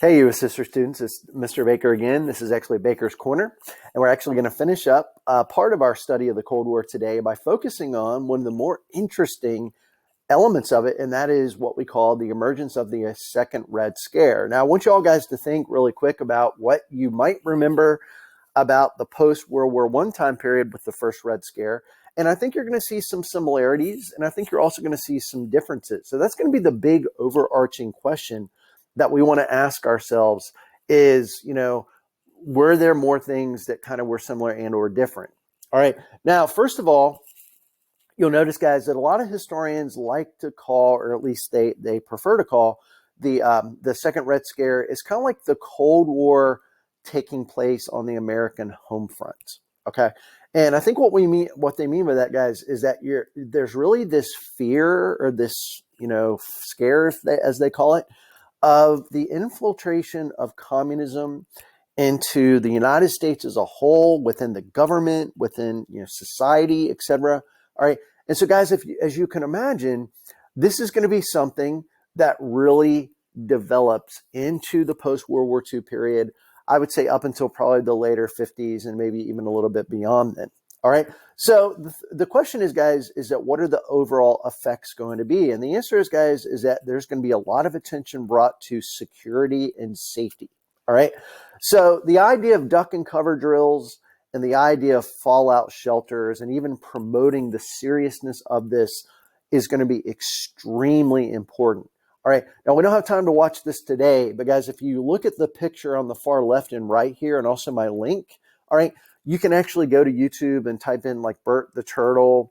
Hey, you sister students, it's Mr. Baker again. This is actually Baker's Corner, and we're actually going to finish up part of our study of the Cold War today by focusing on one of the more interesting elements of it, and that is what we call the emergence of the Second Red Scare. Now, I want you all guys to think really quick about what you might remember about the post-World War I time period with the first Red Scare, and I think you're going to see some similarities, and I think you're also going to see some differences. So that's going to be the big overarching question that we want to ask ourselves is, were there more things that kind of were similar and or different? All right. Now, first of all, you'll notice, guys, that a lot of historians like to call, or at least they prefer to call, the Second Red Scare is kind of like the Cold War taking place on the American home front. Okay. And I think what they mean by that, guys, is that there's really this fear or this, scare, as they call it, of the infiltration of communism into the United States as a whole, within the government, within society, etc. All right, and so guys, as you can imagine, this is going to be something that really develops into the post-World War II period. I would say up until probably the later 50s and maybe even a little bit beyond then. All right. So the question is, guys, is that what are the overall effects going to be? And the answer is, guys, is that there's going to be a lot of attention brought to security and safety. All right. So the idea of duck and cover drills and the idea of fallout shelters and even promoting the seriousness of this is going to be extremely important. All right. Now, we don't have time to watch this today, but guys, if you look at the picture on the far left and right here and also my link, all right, you can actually go to YouTube and type in like Bert the Turtle,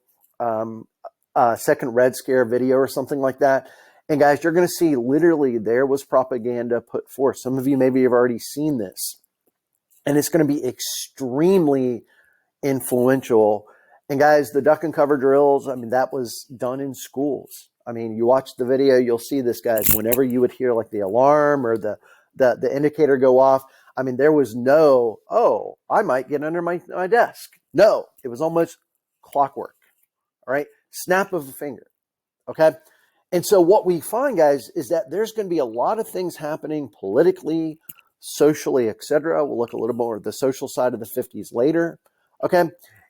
Second Red Scare video or something like that. And guys, you're going to see literally there was propaganda put forth. Some of you maybe have already seen this. And it's going to be extremely influential. And guys, the duck and cover drills, I mean, that was done in schools. I mean, you watch the video, you'll see this, guys. Whenever you would hear like the alarm or the indicator go off, I mean, there was no, oh, I might get under my desk. No, it was almost clockwork. All right. Snap of a finger. Okay. And so what we find, guys, is that there's going to be a lot of things happening politically, socially, etc. We'll look a little more at the social side of the 50s later. Okay.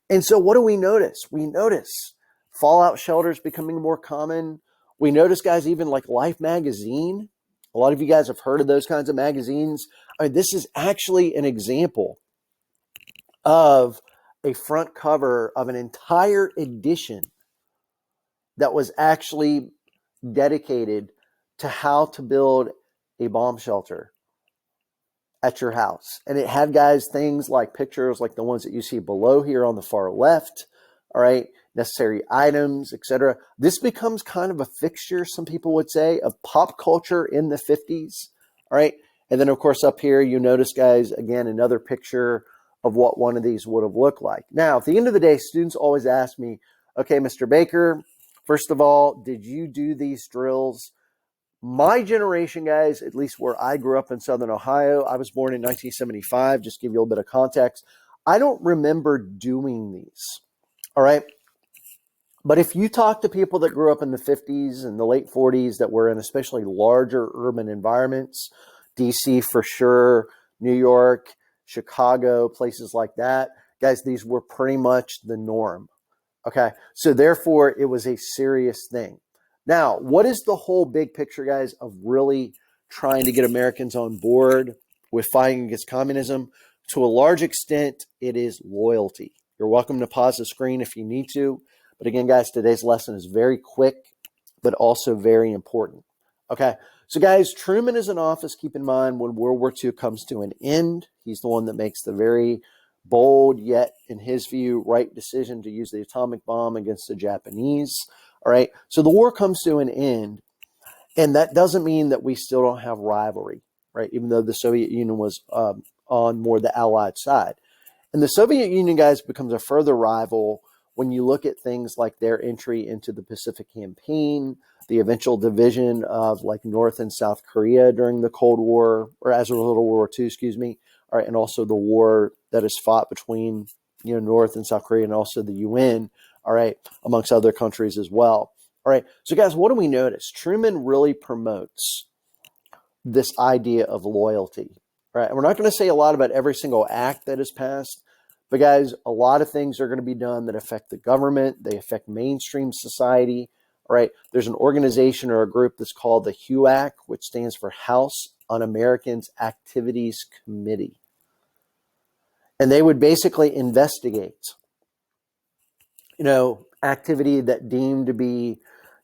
And so what do we notice? We notice fallout shelters becoming more common. We notice, guys, even like Life magazine. A lot of you guys have heard of those kinds of magazines. I mean, this is actually an example of a front cover of an entire edition that was actually dedicated to how to build a bomb shelter at your house. And it had, guys, things like pictures like the ones that you see below here on the far left, all right, necessary items, etc. This becomes kind of a fixture, some people would say, of pop culture in the 50s, all right? And then, of course, up here, you notice, guys, again, another picture of what one of these would have looked like. Now, at the end of the day, students always ask me, okay, Mr. Baker, first of all, did you do these drills? My generation, guys, at least where I grew up in Southern Ohio, I was born in 1975, just to give you a little bit of context. I don't remember doing these, all right? But if you talk to people that grew up in the 50s and the late 40s that were in especially larger urban environments, DC for sure, New York, Chicago, places like that, guys, these were pretty much the norm, okay? So therefore, it was a serious thing. Now, what is the whole big picture, guys, of really trying to get Americans on board with fighting against communism? To a large extent, it is loyalty. You're welcome to pause the screen if you need to. But again, guys, today's lesson is very quick, but also very important. Okay, so guys, Truman is in office. Keep in mind, when World War II comes to an end, he's the one that makes the very bold, yet in his view, right decision to use the atomic bomb against the Japanese. All right, so the war comes to an end, and that doesn't mean that we still don't have rivalry, right? Even though the Soviet Union was on more the Allied side. And the Soviet Union, guys, becomes a further rival when you look at things like their entry into the Pacific Campaign, the eventual division of like North and South Korea during the Cold War, or as a result of World War II, excuse me, all right, and also the war that is fought between North and South Korea and also the UN, all right, amongst other countries as well. All right, so guys, what do we notice? Truman really promotes this idea of loyalty, right? And we're not going to say a lot about every single act that is passed, but guys, a lot of things are going to be done that affect the government. They affect mainstream society, right? There's an organization or a group that's called the HUAC, which stands for House Un-Americans Activities Committee. And they would basically investigate, activity that deemed to be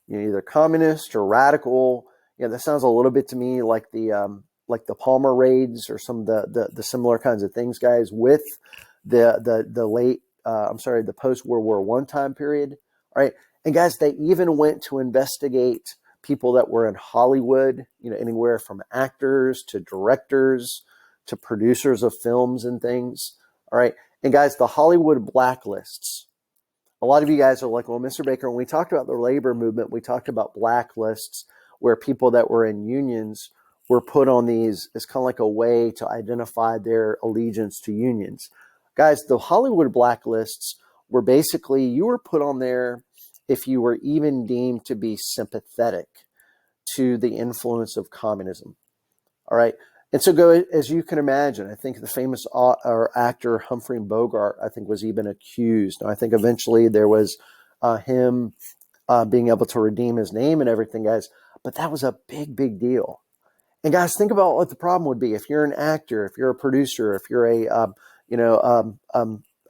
either communist or radical. That sounds a little bit to me like the Palmer raids or some of the similar kinds of things, guys, with the post World War I time period. All right. And guys, they even went to investigate people that were in Hollywood, anywhere from actors to directors to producers of films and things. All right. And guys, the Hollywood blacklists. A lot of you guys are like, well, Mr. Baker, when we talked about the labor movement, we talked about blacklists where people that were in unions were put on these as kind of like a way to identify their allegiance to unions. Guys, the Hollywood blacklists were basically, you were put on there if you were even deemed to be sympathetic to the influence of communism. All right. And so, as you can imagine, I think the famous actor Humphrey Bogart, I think, was even accused. Now, I think eventually there was him being able to redeem his name and everything, guys. But that was a big, big deal. And guys, think about what the problem would be if you're an actor, if you're a producer, if you're a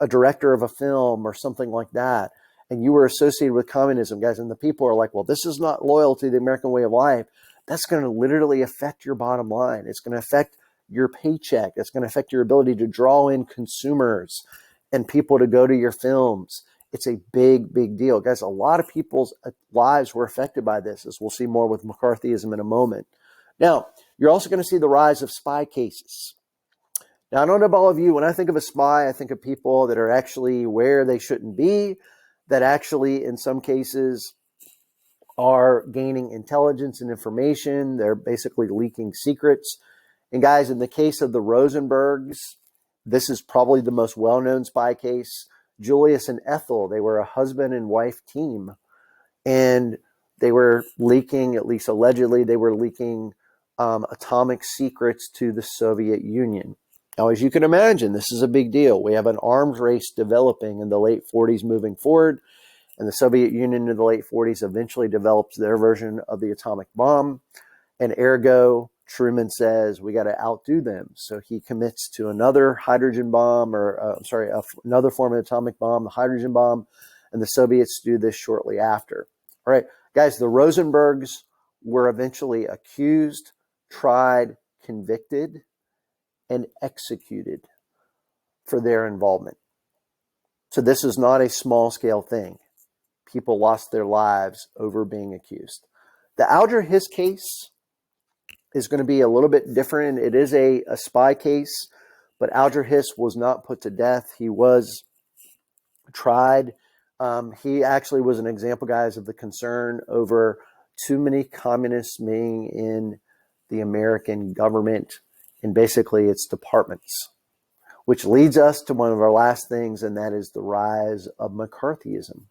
director of a film or something like that, and you were associated with communism, guys, and the people are like, well, this is not loyal to the American way of life. That's going to literally affect your bottom line. It's going to affect your paycheck. It's going to affect your ability to draw in consumers and people to go to your films. It's a big, big deal. Guys, a lot of people's lives were affected by this, as we'll see more with McCarthyism in a moment. Now, you're also going to see the rise of spy cases. Now, I don't know about all of you. When I think of a spy, I think of people that are actually where they shouldn't be, that actually, in some cases, are gaining intelligence and information. They're basically leaking secrets. And guys, in the case of the Rosenbergs, this is probably the most well-known spy case. Julius and Ethel, they were a husband and wife team. And they were leaking, at least allegedly, they were leaking atomic secrets to the Soviet Union. Now, as you can imagine, this is a big deal. We have an arms race developing in the late 40s moving forward. And the Soviet Union in the late 40s eventually develops their version of the atomic bomb. And ergo, Truman says, we got to outdo them. So he commits to another hydrogen bomb, another form of atomic bomb, the hydrogen bomb. And the Soviets do this shortly after. All right, guys, the Rosenbergs were eventually accused, tried, convicted, and executed for their involvement. So this is not a small-scale thing. People lost their lives over being accused. The Alger Hiss case is going to be a little bit different. It is a spy case, but Alger Hiss was not put to death. He was tried. He actually was an example, guys, of the concern over too many communists being in the American government and basically its departments, which leads us to one of our last things, and that is the rise of McCarthyism.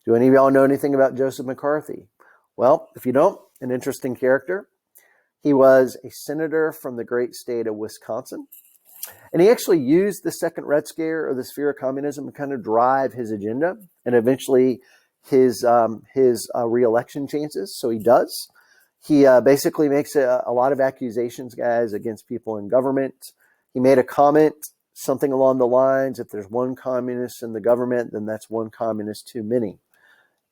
Do any of y'all know anything about Joseph McCarthy? Well, if you don't, an interesting character. He was a senator from the great state of Wisconsin. And he actually used the second Red Scare or the sphere of communism to kind of drive his agenda and eventually his re-election chances. So he does. He basically makes a lot of accusations, guys, against people in government. He made a comment, something along the lines, if there's one communist in the government, then that's one communist too many.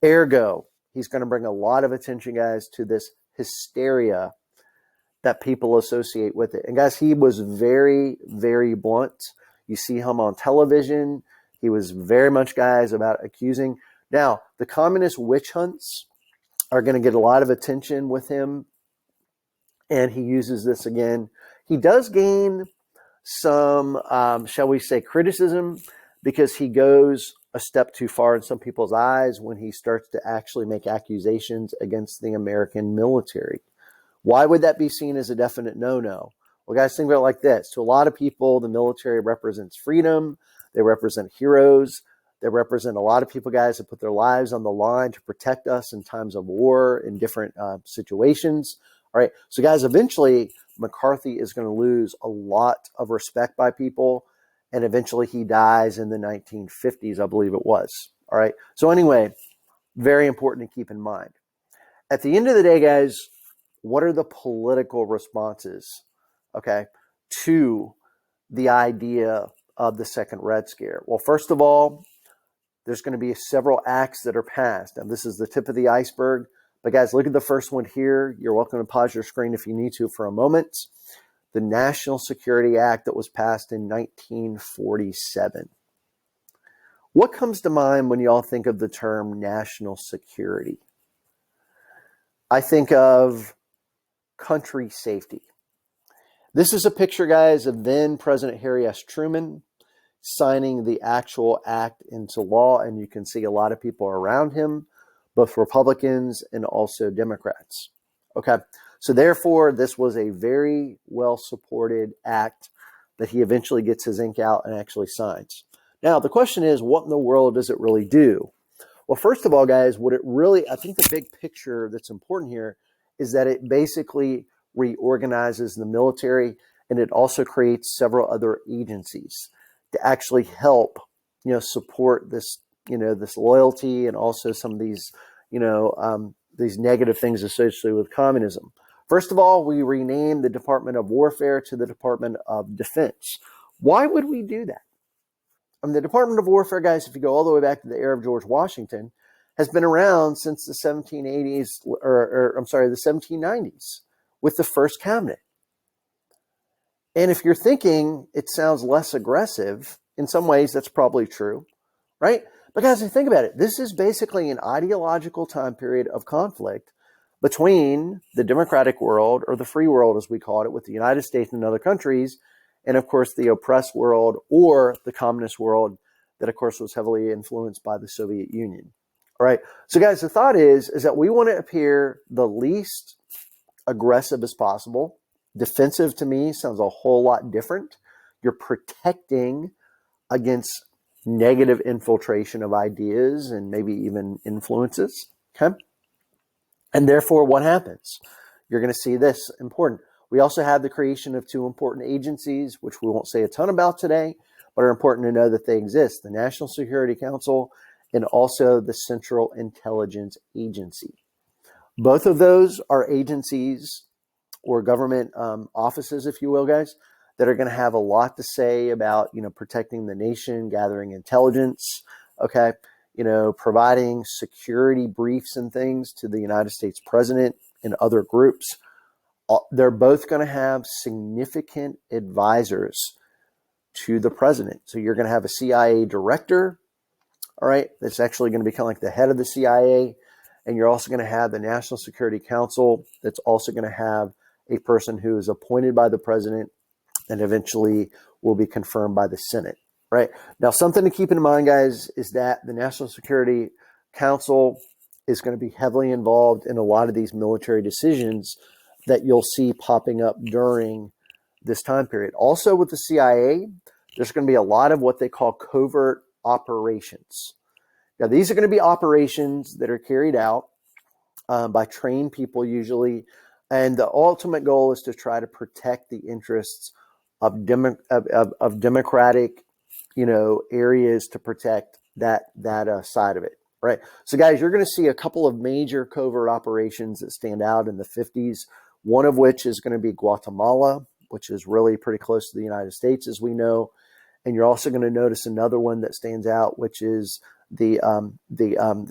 Ergo, he's going to bring a lot of attention, guys, to this hysteria that people associate with it. And guys, he was very, very blunt. You see him on television. He was very much, guys, about accusing. Now, the communist witch hunts are going to get a lot of attention with him. And he uses this again. He does gain some, shall we say, criticism because he goes a step too far in some people's eyes when he starts to actually make accusations against the American military. Why would that be seen as a definite no-no? Well, guys, think about it like this. To a lot of people, the military represents freedom. They represent heroes. They represent a lot of people, guys, that put their lives on the line to protect us in times of war, in different situations. All right. So guys, eventually McCarthy is going to lose a lot of respect by people. And eventually he dies in the 1950s, I believe it was. All right. So anyway, very important to keep in mind. At the end of the day, guys, what are the political responses, okay, to the idea of the second Red Scare? Well, first of all, there's going to be several acts that are passed. And this is the tip of the iceberg. But guys, look at the first one here. You're welcome to pause your screen if you need to for a moment. The National Security Act that was passed in 1947. What comes to mind when y'all think of the term national security? I think of country safety. This is a picture, guys, of then President Harry S. Truman signing the actual act into law, and you can see a lot of people around him, both Republicans and also Democrats. Okay, so therefore, this was a very well-supported act that he eventually gets his ink out and actually signs. Now, the question is, what in the world does it really do? Well, first of all, guys, what it really, I think the big picture that's important here is that it basically reorganizes the military, and it also creates several other agencies to actually help, support this, this loyalty and also some of these, these negative things associated with communism. First of all, we renamed the Department of Warfare to the Department of Defense. Why would we do that? I mean, the Department of Warfare, guys, if you go all the way back to the era of George Washington, has been around since the 1780s, the 1790s with the first cabinet. And if you're thinking it sounds less aggressive, in some ways that's probably true, right? But guys, if you think about it, this is basically an ideological time period of conflict between the democratic world, or the free world as we call it, with the United States and other countries, and of course the oppressed world, or the communist world that of course was heavily influenced by the Soviet Union. All right. So guys, the thought is that we want to appear the least aggressive as possible. Defensive to me sounds a whole lot different. You're protecting against negative infiltration of ideas and maybe even influences. Okay. And therefore, what happens? You're going to see this important. We also have the creation of two important agencies, which we won't say a ton about today, but are important to know that they exist: the National Security Council and also the Central Intelligence Agency. Both of those are agencies or government offices, if you will, guys, that are going to have a lot to say about, protecting the nation, gathering intelligence, okay, providing security briefs and things to the United States president and other groups. They're both going to have significant advisors to the president. So you're going to have a CIA director, all right, that's actually going to be kind of like the head of the CIA. And you're also going to have the National Security Council that's also going to have a person who is appointed by the president and eventually will be confirmed by the Senate, right? Now, something to keep in mind, guys, is that the National Security Council is going to be heavily involved in a lot of these military decisions that you'll see popping up during this time period. Also with the CIA, there's going to be a lot of what they call covert operations. Now, these are going to be operations that are carried out by trained people usually, and the ultimate goal is to try to protect the interests of democratic, areas, to protect that side of it, right? So, guys, you're going to see a couple of major covert operations that stand out in the 50s. One of which is going to be Guatemala, which is really pretty close to the United States, as we know. And you're also going to notice another one that stands out, which is the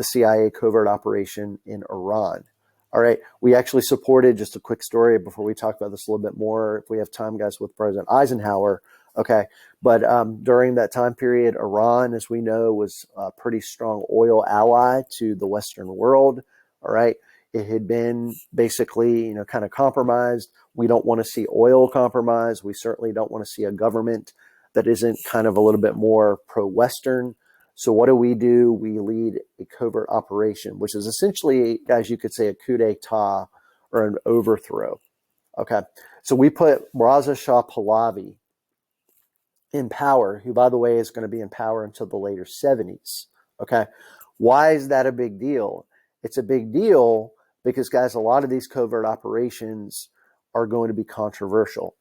CIA covert operation in Iran. All right. We actually supported, just a quick story before we talk about this a little bit more, if we have time, guys, with President Eisenhower. Okay. But during that time period, Iran, as we know, was a pretty strong oil ally to the Western world. All right. It had been basically, kind of compromised. We don't want to see oil compromised. We certainly don't want to see a government that isn't kind of a little bit more pro-Western. So what do? We lead a covert operation, which is essentially, guys, you could say a coup d'etat or an overthrow. Okay. So we put Raza Shah Pahlavi in power, who, by the way, is going to be in power until the later 70s. Okay. Why is that a big deal? It's a big deal because, guys, a lot of these covert operations are going to be controversial.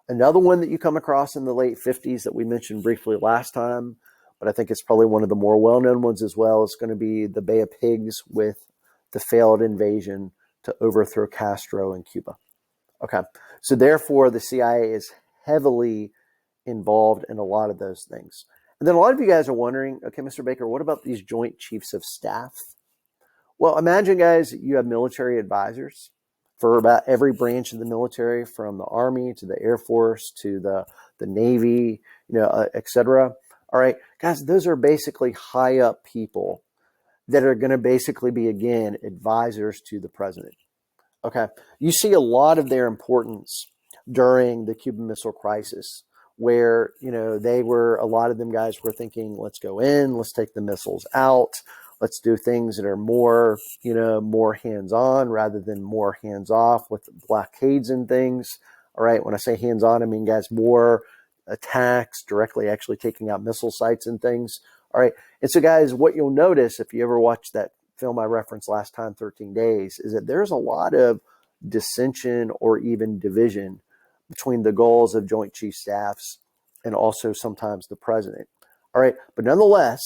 Another one that you come across in the late 50s that we mentioned briefly last time, but I think it's probably one of the more well-known ones as well, is going to be the Bay of Pigs with the failed invasion to overthrow Castro in Cuba. Okay, so therefore the CIA is heavily involved in a lot of those things. And then a lot of you guys are wondering, okay, Mr. Baker, what about these Joint Chiefs of Staff? Well, imagine, guys, you have military advisors for about every branch of the military, from the Army to the Air Force to the Navy, et cetera. All right, guys, those are basically high up people that are going to basically be, again, advisors to the president. Okay, you see a lot of their importance during the Cuban Missile Crisis, where, a lot of them guys were thinking, let's go in, let's take the missiles out, let's do things that are more, more hands-on rather than more hands-off with blockades and things. All right, when I say hands-on, I mean, guys, more attacks, directly actually taking out missile sites and things. All right, and so, guys, what you'll notice if you ever watch that film I referenced last time, 13 Days, is that there's a lot of dissension or even division between the goals of Joint Chief Staffs and also sometimes the president. All right, but nonetheless,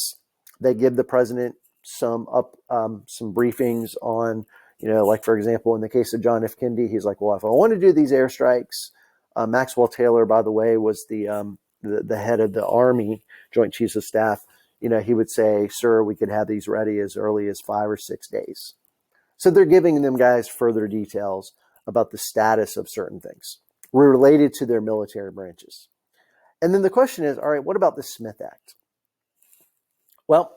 they give the president some briefings on, like, for example, in the case of John F. Kennedy, he's like, well, if I want to do these airstrikes, Maxwell Taylor, by the way, was the head of the Army Joint Chiefs of Staff. He would say, sir, we could have these ready as early as 5 or 6 days. So they're giving them guys further details about the status of certain things related to their military branches. And then the question is, all right, what about the Smith Act? Well,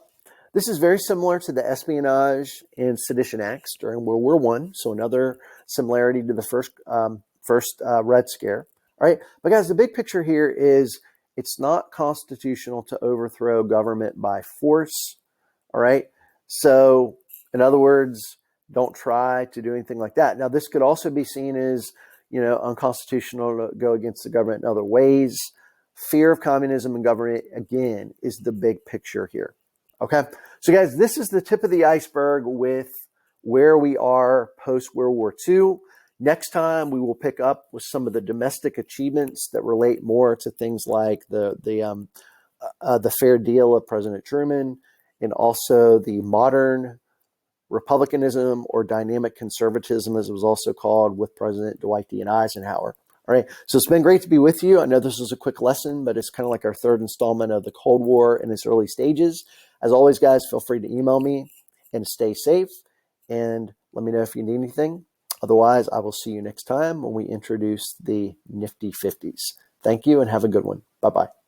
this is very similar to the Espionage and Sedition Acts during World War I, so another similarity to the first Red Scare. All right, but guys, the big picture here is it's not constitutional to overthrow government by force. All right, so in other words, don't try to do anything like that. Now, this could also be seen as, unconstitutional to go against the government in other ways. Fear of communism and government, again, is the big picture here. Okay, so guys, this is the tip of the iceberg with where we are post-World War II. Next time, we will pick up with some of the domestic achievements that relate more to things like the fair deal of President Truman, and also the modern republicanism or dynamic conservatism, as it was also called, with President Dwight D. Eisenhower. All right, so it's been great to be with you. I know this was a quick lesson, but it's kind of like our third installment of the Cold War in its early stages. As always, guys, feel free to email me, and stay safe, and let me know if you need anything. Otherwise, I will see you next time when we introduce the Nifty 50s. Thank you and have a good one. Bye-bye.